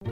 Hey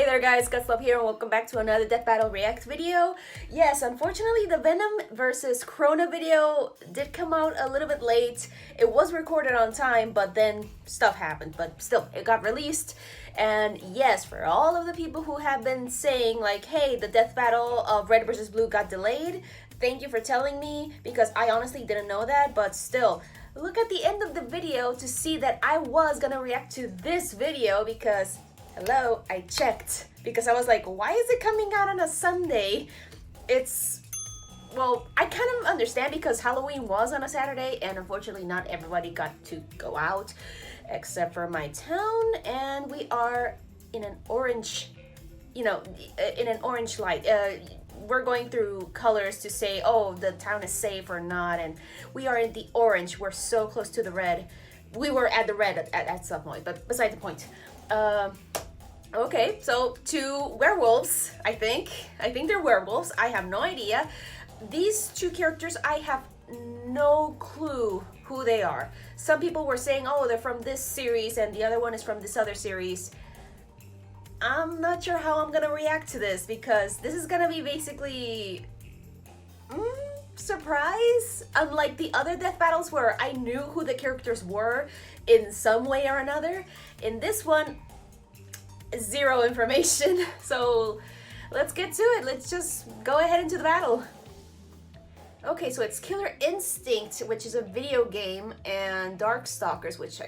there guys, Gutslove here and welcome back to another Death Battle React video. Yes, unfortunately the Venom versus Corona video did come out a little bit late. It was recorded on time, but then stuff happened, but still, it got released. And yes, for all of the people who have been saying like, hey, the Death Battle of Red versus Blue got delayed, thank you for telling me, because I honestly didn't know that, but still, look at the end of the video to see that I was gonna react to this video because hello, I checked because I was like, why is it coming out on a Sunday? Well, I kind of understand because Halloween was on a Saturday and unfortunately not everybody got to go out except for my town, and we are in an orange, in an orange light. We're going through colors to say, oh, the town is safe or not, and we are in the orange. We're so close to the red. We were at the red at some point, but beside the point. Okay, so two werewolves, I think they're werewolves. I have no idea. These two characters, I have no clue who they are. Some people were saying, oh, they're from this series and the other one is from this other series. I'm not sure how I'm gonna react to this because this is gonna be basically surprise. Unlike the other death battles where I knew who the characters were in some way or another, in this one, zero information. So let's get to it. Let's just go ahead into the battle. Okay, so it's Killer Instinct, which is a video game, and Darkstalkers, which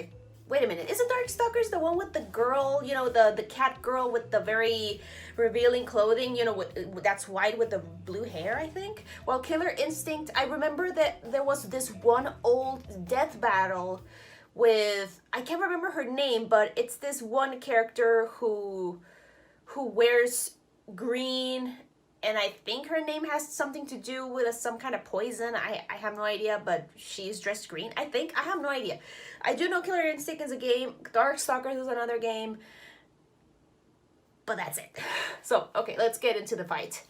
wait a minute, isn't Darkstalkers the one with the girl, the cat girl with the very revealing clothing, that's white with the blue hair, I think? Well, Killer Instinct, I remember that there was this one old death battle with, I can't remember her name, but it's this one character who wears green, and I think her name has something to do with some kind of poison. I have no idea, but she's dressed green, I think. I have no idea. I do know Killer Instinct is a game, Darkstalkers is another game, but that's it. So, okay, let's get into the fight.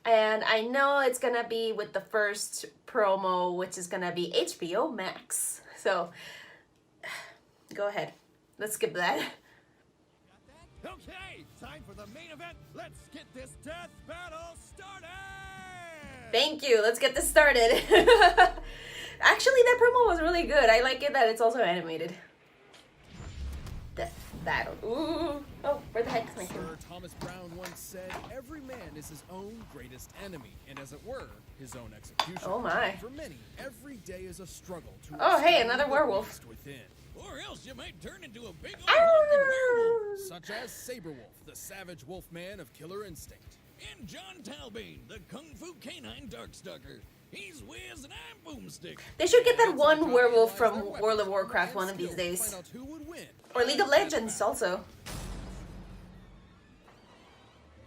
And I know it's gonna be with the first promo, which is gonna be HBO Max. So, go ahead. Let's skip that. Okay, time for the main event. Let's get this death battle started! Thank you. Let's get this started. Actually, that promo was really good. I like it that it's also animated. Death battle. Ooh. Oh, where the heck is my thing? Sir Thomas Brown once said, every man is his own greatest enemy, and as it were, his own executioner. Oh my. For many, every day is a struggle to oh, hey, another werewolf. Within. Or else you might turn into a big old hunted werewolf, such as Sabrewulf, the savage wolf man of Killer Instinct. And Jon Talbain, the kung fu canine darkstalker. He's Wiz and I'm Boomstick. They should get that one werewolf from World of Warcraft one of these days. Or League of Legends also.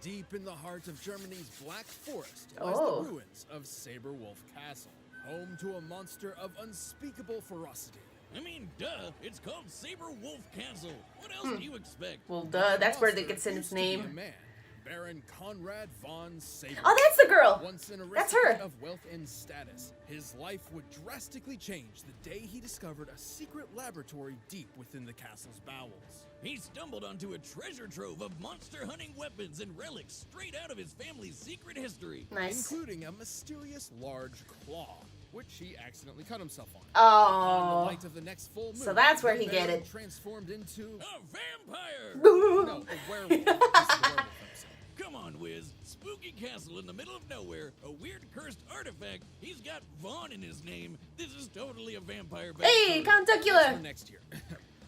Deep in the heart of Germany's Black Forest lies the ruins of Sabrewulf Castle, home to a monster of unspeakable ferocity. I mean, duh, it's called Sabrewulf Castle. What else do you expect? Well, duh, that's where it gets in its name. Baron Conrad von Sabrewulf. Oh, that's the girl! Once an That's her! of wealth and status, his life would drastically change the day he discovered a secret laboratory deep within the castle's bowels. He stumbled onto a treasure trove of monster hunting weapons and relics straight out of his family's secret history. Nice. Including a mysterious large claw, which he accidentally cut himself on. Oh. On the light of the next full moon, So that's where he get it. Transformed into a vampire. No, a werewolf. He's the werewolf himself. Come on, Wiz. Spooky castle in the middle of nowhere. A weird cursed artifact. He's got Vaughn in his name. This is totally a vampire. Hey, Contacula. Next year.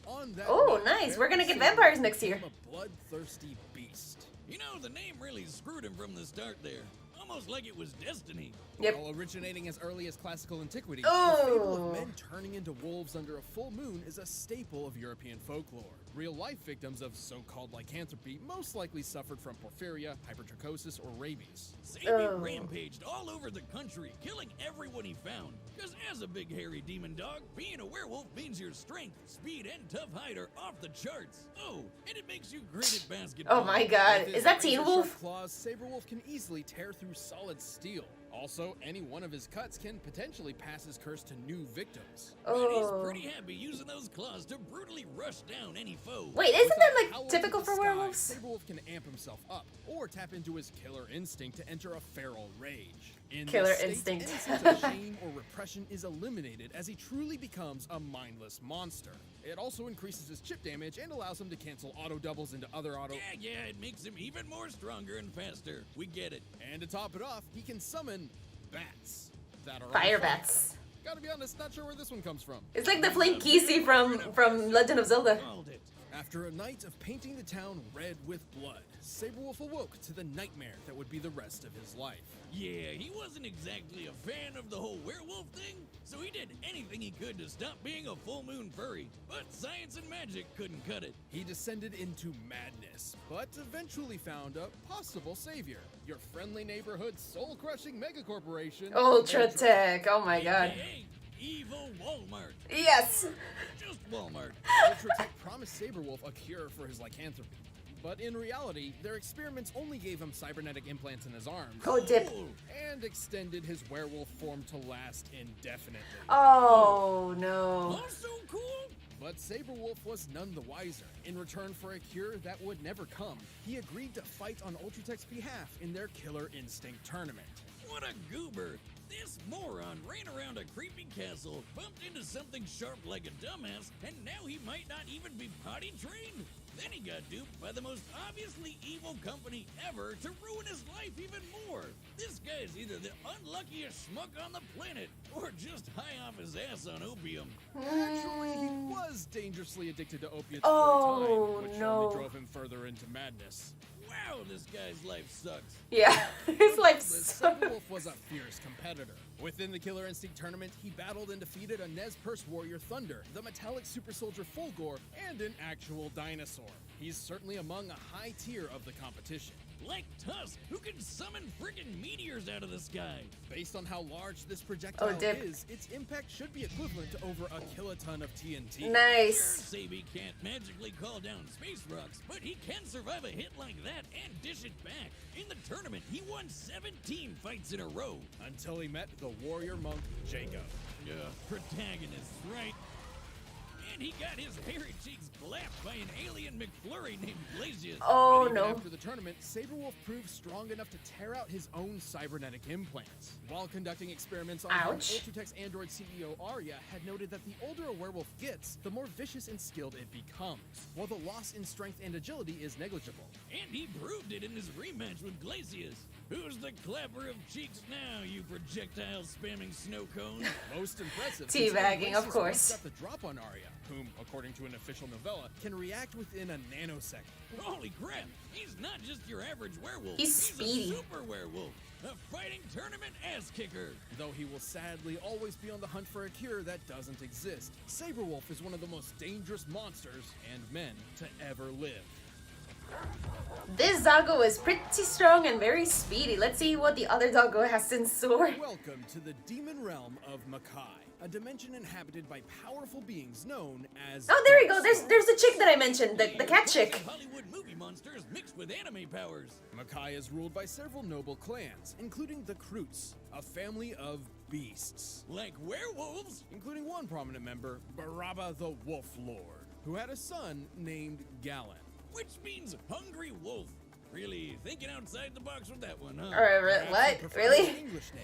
Oh, nice. We're gonna get vampires next year. A bloodthirsty beast. You know, the name really screwed him from the start there. Almost like it was destiny. Yep. While originating as early as classical antiquity, oh. the fable of men turning into wolves under a full moon is a staple of European folklore. Real-life victims of so-called lycanthropy most likely suffered from porphyria, hypertrichosis, or rabies. Oh. Sammy rampaged all over the country, killing everyone he found. Because as a big hairy demon dog, being a werewolf means your strength, speed, and tough hide are off the charts. Oh, and it makes you great at basketball. Oh my god, With his is that Teen razor-sharp Wolf? claws, Sabrewulf can easily tear through solid steel. Also, any one of his cuts can potentially pass his curse to new victims. Oh. But he's pretty happy using those claws to brutally rush down any foe. Wait, isn't With that a like howl typical to for the sky, werewolves? Sabrewulf can amp himself up, or tap into his killer instinct to enter a feral rage. In Killer this state, instinct. any sense of shame or repression is eliminated as he truly becomes a mindless monster. It also increases his chip damage and allows him to cancel auto doubles into other auto. Yeah, it makes him even more stronger and faster. We get it. And to top it off, he can summon bats that are on Fire bats. Gotta be honest, not sure where this one comes from. It's like the Flame Kisi from Legend of Zelda. After a night of painting the town red with blood, Sabrewulf awoke to the nightmare that would be the rest of his life. Yeah, he wasn't exactly a fan of the whole werewolf thing, so he did anything he could to stop being a full moon furry. But science and magic couldn't cut it. He descended into madness, but eventually found a possible savior. Your friendly neighborhood soul-crushing megacorporation, Ultra Tech. Oh my god. AKA Evil Walmart. Yes. Just Walmart. Ultra Tech promised Sabrewulf a cure for his lycanthropy. But in reality, their experiments only gave him cybernetic implants in his arms. Oh, dip. And extended his werewolf form to last indefinitely. Oh no. Also cool. But Sabrewulf was none the wiser. In return for a cure that would never come, he agreed to fight on Ultratech's behalf in their Killer Instinct tournament. What a goober! This moron ran around a creepy castle, bumped into something sharp like a dumbass, and now he might not even be potty trained? Then he got duped by the most obviously evil company ever to ruin his life even more. This guy is either the unluckiest schmuck on the planet, or just high off his ass on opium. Actually, he was dangerously addicted to opiates for a time, which no. only drove him further into madness. Wow, this guy's life sucks. Yeah, his life Sabrewulf Sabrewulf was a fierce competitor. Within the Killer Instinct tournament, he battled and defeated a Nez Perce warrior Thunder, the metallic super soldier Fulgor, and an actual dinosaur. He's certainly among a high tier of the competition. Like Tusk, who can summon friggin' meteors out of the sky. Based on how large this projectile is, its impact should be equivalent to over a kiloton of TNT. Nice. Sure, Sabi can't magically call down space rocks, but he can survive a hit like that and dish it back. In the tournament, he won 17 fights in a row. Until he met the warrior monk, Jacob. Protagonist, right? And he got his hairy cheeks clapped by an alien McFlurry named Glacius. Oh, But even no. After the tournament, Sabrewulf proved strong enough to tear out his own cybernetic implants. While conducting experiments on him, Ouch. Ultratech's android CEO Arya had noted that the older a werewolf gets, the more vicious and skilled it becomes, while the loss in strength and agility is negligible. And he proved it in his rematch with Glacius. Who's the clapper of cheeks now, you projectile spamming snow cone? Most impressive. Teabagging, of Glacius course. got the drop on Arya, whom, according to an official novella, can react within a nanosecond. Holy crap! He's not just your average werewolf. He's speedy. A super werewolf. A fighting tournament ass kicker. Though he will sadly always be on the hunt for a cure that doesn't exist, Sabrewulf is one of the most dangerous monsters and men to ever live. This doggo is pretty strong and very speedy. Let's see what the other doggo has in store. Welcome to the demon realm of Makai, a dimension inhabited by powerful beings known as... Oh, there we go. There's the chick that I mentioned, the cat chick. Hollywood movie monsters mixed with anime powers. Makai is ruled by several noble clans, including the Kroots, a family of beasts. Like werewolves? Including one prominent member, Baraba the Wolf Lord, who had a son named Galen. Which means hungry wolf. Really thinking outside the box with that one, huh? Alright, what? Perhaps Really? an English name.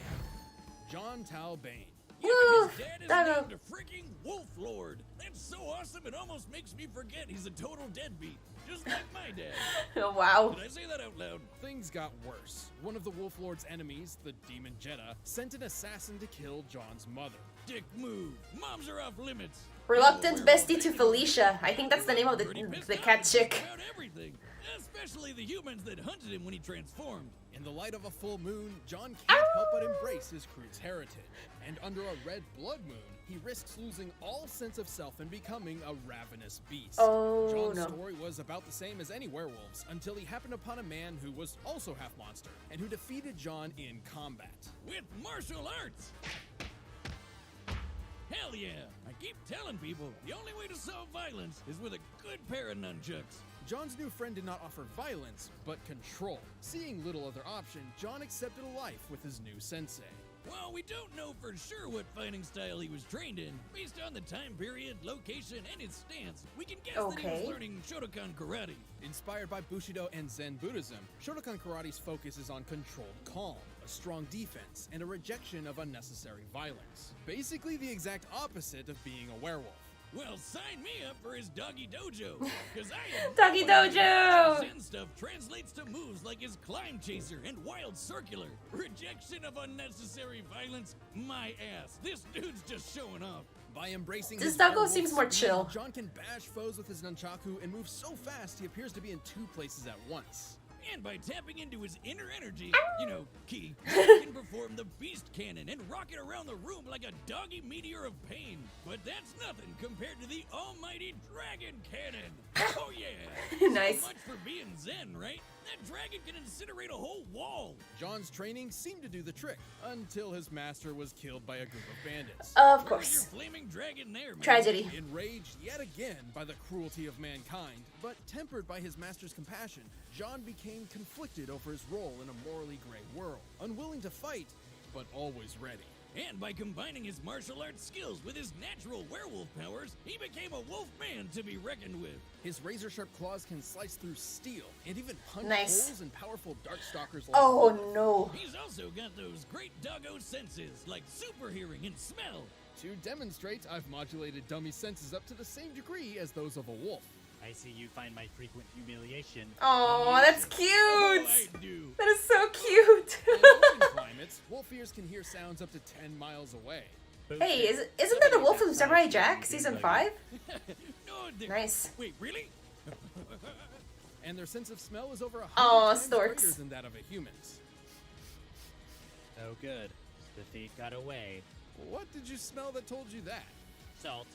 Jon Talbain. Woo, Yeah, his dad is Doggo. named a freaking Wolf Lord. That's so awesome it almost makes me forget he's a total deadbeat. Just like my dad. Oh, wow. Did I say that out loud? Things got worse. One of the Wolf Lord's enemies, the demon Jeddah, sent an assassin to kill Jon's mother. Dick move. Moms are off limits. Reluctant bestie to Felicia. I think that's the name of the cat chick. About everything, especially the humans that hunted him when he transformed. In the light of a full moon, Jon can't help but embrace his crew's heritage. And under a red blood moon, he risks losing all sense of self and becoming a ravenous beast. Oh, Jon's no. story was about the same as any werewolves until he happened upon a man who was also half monster and who defeated Jon in combat. With martial arts! Hell yeah! I keep telling people, the only way to solve violence is with a good pair of nunchucks. Jon's new friend did not offer violence, but control. Seeing little other option, Jon accepted a life with his new sensei. Well, we don't know for sure what fighting style he was trained in. Based on the time period, location, and his stance, we can guess that he was learning Shotokan karate. Inspired by Bushido and Zen Buddhism, Shotokan karate's focus is on controlled calm, a strong defense, and a rejection of unnecessary violence. Basically the exact opposite of being a werewolf. Well, sign me up for his doggy dojo, because I am Doggy dojo! Zen stuff translates to moves like his climb chaser and wild circular. Rejection of unnecessary violence, my ass. This dude's just showing off. By embracing This his taco werewolf seems more spirit, chill. Jon can bash foes with his nunchaku and move so fast he appears to be in two places at once. And by tapping into his inner energy, you know, ki, he can perform the beast cannon and rocket around the room like a doggy meteor of pain. But that's nothing compared to the almighty dragon cannon. Oh yeah! Nice. So much for being zen, right? That dragon can incinerate a whole wall. Jon's training seemed to do the trick until his master was killed by a group of bandits. Of Where's course. your flaming dragon there, man? Tragedy. Enraged yet again by the cruelty of mankind, but tempered by his master's compassion, Jon became conflicted over his role in a morally gray world, unwilling to fight, but always ready. And by combining his martial arts skills with his natural werewolf powers, he became a wolf man to be reckoned with. His razor-sharp claws can slice through steel and even punch Nice. holes in powerful Darkstalkers like Oh no. He's also got those great doggo senses, like super hearing and smell. To demonstrate, I've modulated dummy senses up to the same degree as those of a wolf. I see you find my frequent humiliation. Oh, that's Oh, cute. I do. That is so cute. In open climates, wolf ears can hear sounds up to 10 miles away. Hey, isn't that the wolf from Samurai Jack season 5? No, they're- Nice. Wait, really? And their sense of smell is over 100 Aw, times storks. greater than that of a human's. Oh good. The thief got away. What did you smell that told you that? Salt.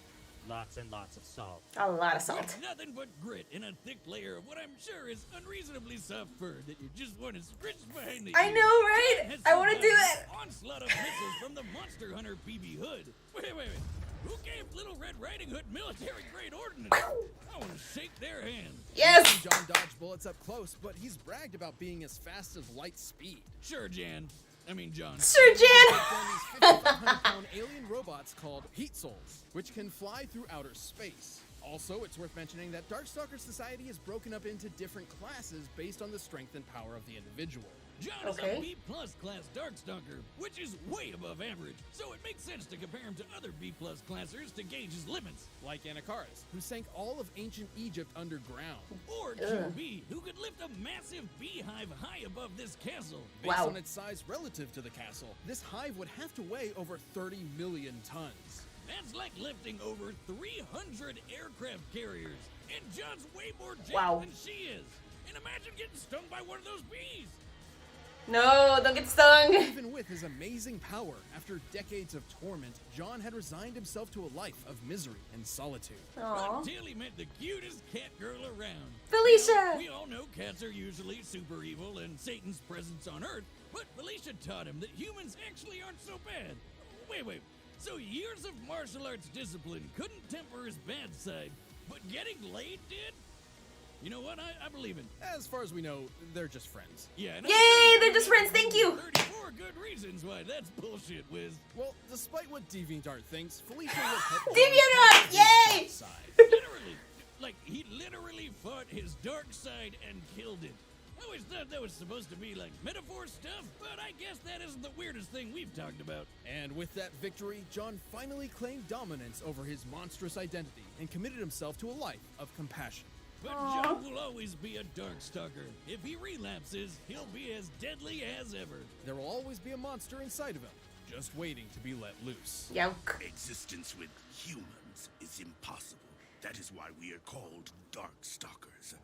Lots and lots of salt. A lot of salt. With nothing but grit and a thick layer of what I'm sure is unreasonably soft fur that you just want to scritch behind the I ear. know, right? Has I want to do survived that. an onslaught of missiles from the Monster Hunter BB Hood. Wait. Who gave Little Red Riding Hood military-grade ordnance? I want to shake their hand. Yes. Jon dodged bullets up close, but he's bragged about being as fast as light speed. Sure, Jon. Sure, Jan. These 5,500-pound alien robots called Heat Souls, which can fly through outer space. Also, it's worth mentioning that Darkstalker society is broken up into different classes based on the strength and power of the individual. Jon is a B+ class Darkstalker, which is way above average, so it makes sense to compare him to other B+ classers to gauge his limits, like Anakaris, who sank all of ancient Egypt underground, or QB, who could lift a massive beehive high above this castle. Based on its size relative to the castle, this hive would have to weigh over 30 million tons. That's like lifting over 300 aircraft carriers, and Jon's way more jacked than she is. And imagine getting stung by one of those bees. No, don't get stung. Even with his amazing power, after decades of torment, Jon had resigned himself to a life of misery and solitude. Aww. Until he met the cutest cat girl around. Felicia! Well, we all know cats are usually super evil and Satan's presence on Earth, but Felicia taught him that humans actually aren't so bad. Wait. So years of martial arts discipline couldn't temper his bad side, but getting laid did? You know what? I believe it. As far as we know, they're just friends. Yeah. Yay, they're just friends. Thank you. 34 good reasons why that's bullshit, Wiz. Well, despite what DeviantArt thinks, Felicia will help DeviantArt, yay! Literally. He literally fought his dark side and killed it. I always thought that was supposed to be like metaphor stuff, but I guess that isn't the weirdest thing we've talked about. And with that victory, Jon finally claimed dominance over his monstrous identity and committed himself to a life of compassion. But Jon will always be a Darkstalker. If he relapses, he'll be as deadly as ever. There will always be a monster inside of him, just waiting to be let loose. Yuck. Existence with humans. friends is impossible. That is why we are called Darkstalkers.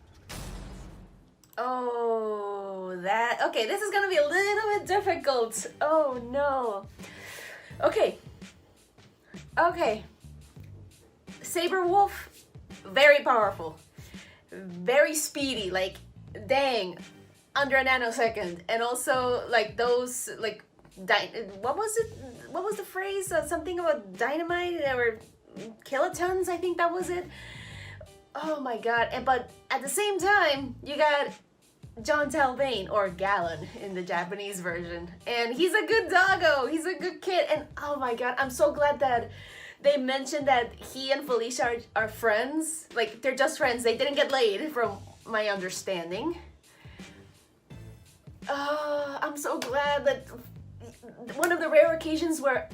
Oh, that... Okay, this is gonna be a little bit difficult. Oh, no. Okay. Okay. Sabrewulf, very powerful. Very speedy, like, dang, under a nanosecond. And also, like, those, like, what was it? What was the phrase? Something about dynamite or kilotons, I think that was it. Oh my god. But at the same time, you got Jon Talbain, or Gallon in the Japanese version. And he's a good doggo. He's a good kid. And oh my god, I'm so glad that they mentioned that he and Felicia are friends. Like, they're just friends. They didn't get laid, from my understanding. I'm so glad that one of the rare occasions where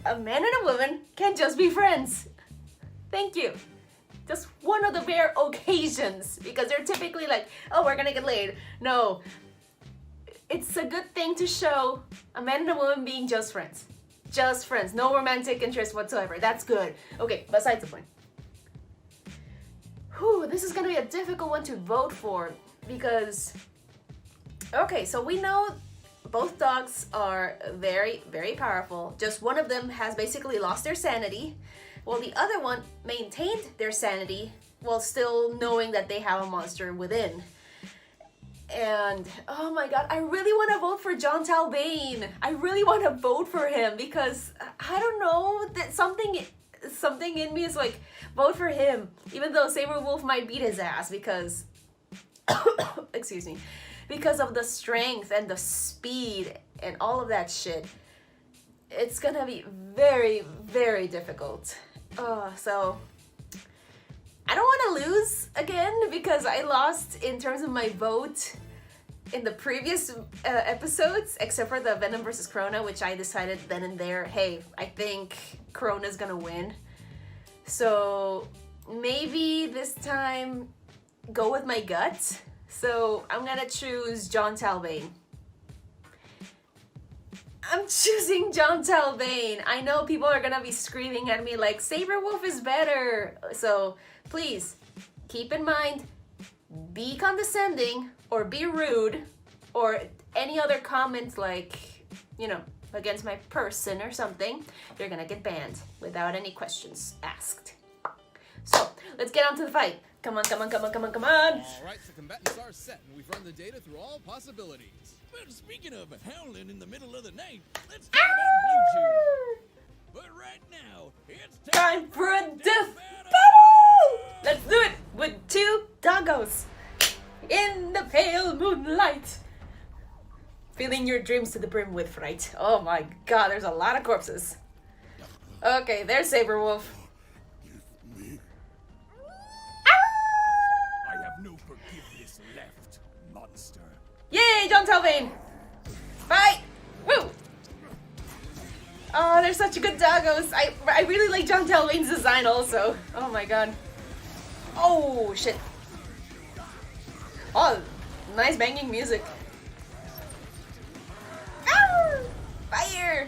a man and a woman can just be friends. Thank you. Just one of the rare occasions, because they're typically like, oh, we're gonna get laid. No. It's a good thing to show a man and a woman being just friends. Just friends. No romantic interest whatsoever. That's good. Okay, besides the point. Whew, this is gonna be a difficult one to vote for, because... Okay, so we know both dogs are very, very powerful. Just one of them has basically lost their sanity, while the other one maintained their sanity while still knowing that they have a monster within. And oh my god, I really want to vote for Jon Talbain. I really want to vote for him, because I don't know, that something in me is like, vote for him, even though Sabrewulf might beat his ass, because excuse me, because of the strength and the speed and all of that shit. It's gonna be very, very difficult. So I don't want to lose again, because I lost in terms of my vote in the previous episodes, except for the Venom versus Corona, which I decided then and there, hey, I think Corona's gonna win. So maybe this time go with my gut. So I'm gonna choose Jon Talbain. I'm choosing Jon Talbain. I know people are gonna be screaming at me like, Sabrewulf is better. So please keep in mind, be condescending or be rude or any other comments like, you know, against my person or something, you're gonna get banned without any questions asked. So let's get on to the fight. Come on, come on, come on, come on, come on. All right, so combatants are set, and we've run the data through all possibilities. But speaking of howling in the middle of the night, let's talk about Bluetooth. But right now, it's Time for a death battle! Let's do it with two doggos in the pale moonlight. Filling your dreams to the brim with fright. Oh my god, there's a lot of corpses. Okay, there's Sabrewulf. I have no forgiveness left, monster. Yay, Jon Talbain! Fight! Woo! Oh, they're such good doggos. I really like Jon Talbain's design also. Oh my god. Oh, shit. Oh, nice banging music. Ah! Fire!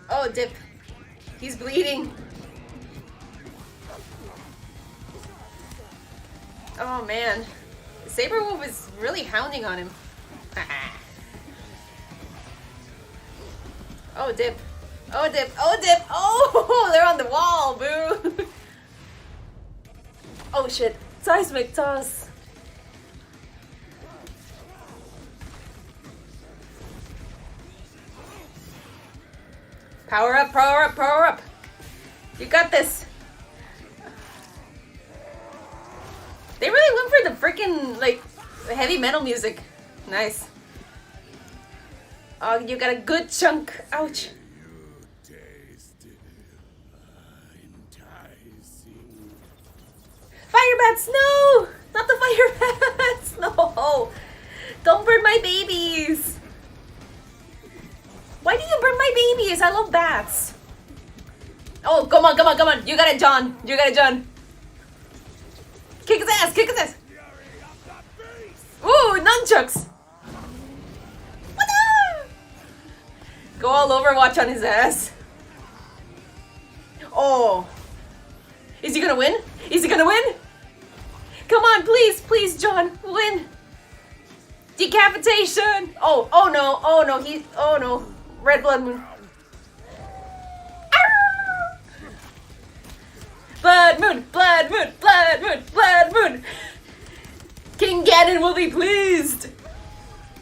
Oh, dip. He's bleeding. Oh man. Sabrewulf is really hounding on him. Oh, dip. Oh, dip. Oh, dip. Oh, they're on the wall, boo. Oh, shit. Seismic toss. Power up, power up, power up. You got this. They really went for the freaking, like, heavy metal music. Nice. Oh, you got a good chunk. Ouch. Fire bats, no! Not the fire bats! No! Don't burn my babies! Why do you burn my babies? I love bats. Oh, come on, come on, come on. You got it, John. You got it, John. Kick his ass, kick his ass. Ooh, nunchucks. Go all call Overwatch on his ass. Oh. Is he gonna win? Is he gonna win? Come on, please, please, Jon, win. Decapitation. Oh, oh no, oh no, oh no. Red blood moon. Ah! Blood moon, blood moon, blood moon, blood moon. King Ganon will be pleased.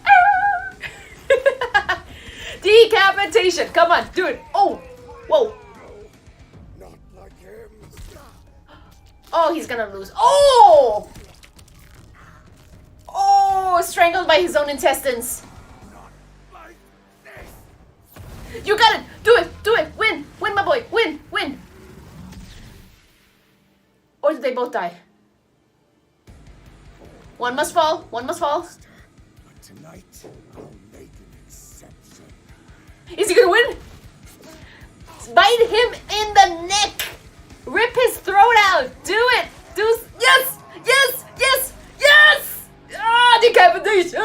Ah! Decapitation. Come on, do it. Oh, whoa. Not like him. Oh, he's gonna lose. Oh! Oh, strangled by his own intestines. Like this. You got it. Do it. Do it. Win. Win, my boy. Win. Win. Or did they both die? One must fall. One must fall. But tonight, I'll make an exception. Is he gonna win? Bite him in the neck. Rip his throat out. Do it. Do. Yes. Yes. Yes. Yes. Ah, decapitation.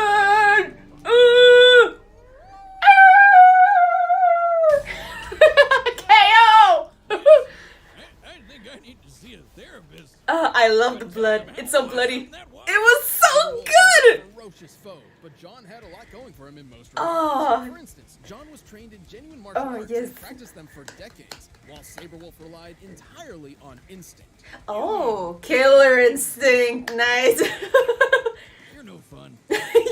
KO. I think I need to see a therapist. I love the blood. It's so bloody. It was so good. Ferocious foe, but Jon had a lot going for him in most Oh. regards. For instance, Jon was trained in genuine martial arts yes. and practiced them for decades, while Sabrewulf relied entirely on instinct. Oh, killer instinct. Nice. You're no fun.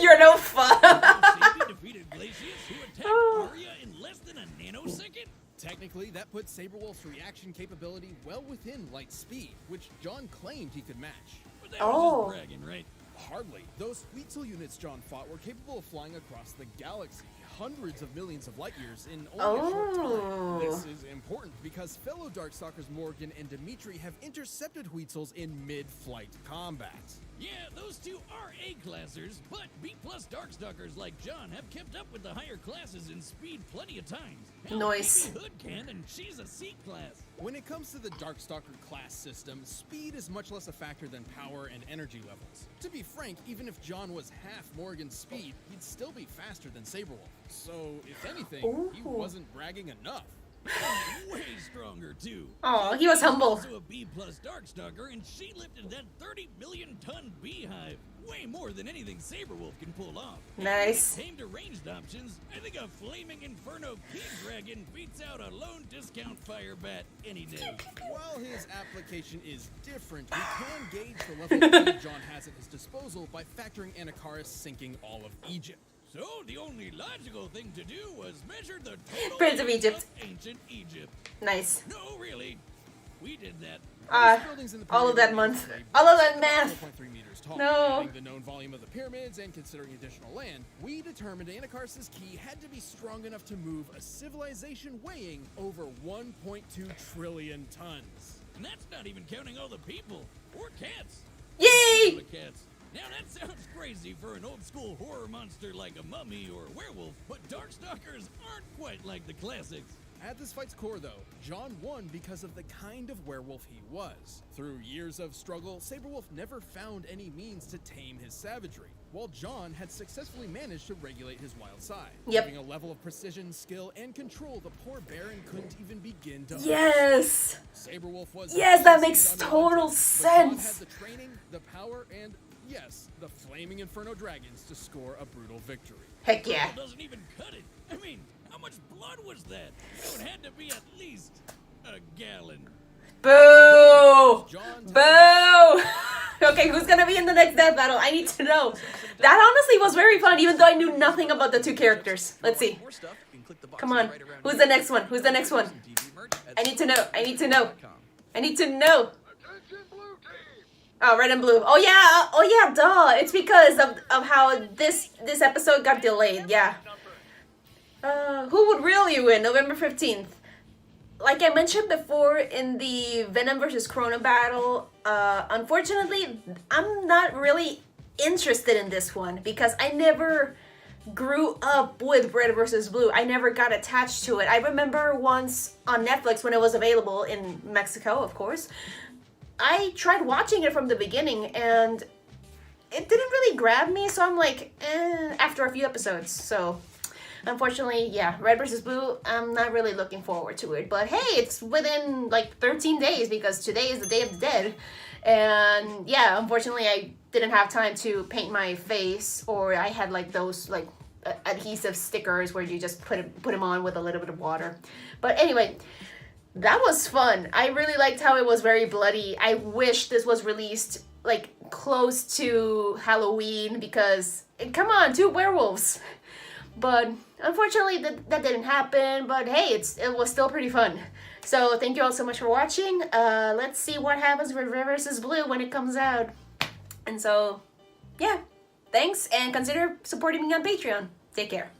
You're no fun. Sabey defeated Glacius, who attacked Oh. Arya in less than a nanosecond? Technically, that put Sabrewulf's reaction capability well within light speed, which Jon claimed he could match. But that was just bragging, right? Hardly. Those Weitzel units Jon fought were capable of flying across the galaxy, hundreds of millions of light years in only a short time. This is important because fellow Darkstalkers Morgan and Dimitri have intercepted Weatzels in mid-flight combat. Yeah, those two are A-classers, but B-plus Darkstalkers like Jon have kept up with the higher classes in speed plenty of times. Hell, Nice. maybe Hood can, and she's a C-class. When it comes to the Darkstalker class system, speed is much less a factor than power and energy levels. To be frank, even if Jon was half Morgan's speed, he'd still be faster than Sabrewulf. So, if anything, he wasn't bragging enough. Way stronger, too. Oh, he was humble. Also a B-plus Darkstalker, and she lifted that 30-million-ton beehive. Way more than anything Sabrewulf can pull off. Nice. When it came to ranged options, I think a Flaming Inferno King Dragon beats out a lone discount fire bat any day. While his application is different, we can gauge the level of speed Jon has at his disposal by factoring Anakaris sinking all of Egypt. So the only logical thing to do was measure the total Prince of area Egypt. ancient Egypt. Nice. No, really. We did that. All of that month. All of that math. 4.3 meters tall. No. Adding the known volume of the pyramids and considering additional land, we determined Anakaris' key had to be strong enough to move a civilization weighing over 1.2 trillion tons. And that's not even counting all the people or cats. Yay! The cats. Now that sounds crazy for an old school horror monster like a mummy or a werewolf, but Darkstalkers aren't quite like the classics. At this fight's core, though, Jon won because of the kind of werewolf he was. Through years of struggle, Sabrewulf never found any means to tame his savagery, while Jon had successfully managed to regulate his wild side. Yep. Having a level of precision, skill, and control the poor Baron couldn't even begin to Yes. Sabrewulf was Yes, that the makes unrelenting, total but Jon sense. had the training, the power, and yes, the Flaming Inferno Dragons to score a brutal victory. Heck yeah. It doesn't even cut it. I mean, how much blood was that? It had to be at least a gallon. Boo! Jon Boo! Okay, who's gonna be in the next death battle? I need to know. That honestly was very fun, even though I knew nothing about the two characters. Let's see. Come on. Who's the next one? Who's the next one? I need to know. I need to know. I need to know. Oh, red and blue. Oh yeah. Oh yeah. Duh. It's because of how this episode got delayed. Yeah. Who would really win? November 15th. Like I mentioned before in the Venom versus Corona battle, unfortunately, I'm not really interested in this one because I never grew up with Red versus Blue. I never got attached to it. I remember once on Netflix when it was available in Mexico, of course, I tried watching it from the beginning and it didn't really grab me, so I'm like, after a few episodes, so... unfortunately, yeah, Red versus Blue, I'm not really looking forward to it. But hey, it's within like 13 days because today is the Day of the Dead. And yeah, unfortunately, I didn't have time to paint my face, or I had like those like adhesive stickers where you just put them on with a little bit of water. But anyway, that was fun. I really liked how it was very bloody. I wish this was released like close to Halloween because come on, 2 werewolves. But unfortunately that didn't happen, but hey, it was still pretty fun. So thank you all so much for watching. Let's see what happens with Red vs. Blue when it comes out. And so yeah, thanks, and consider supporting me on Patreon. Take care.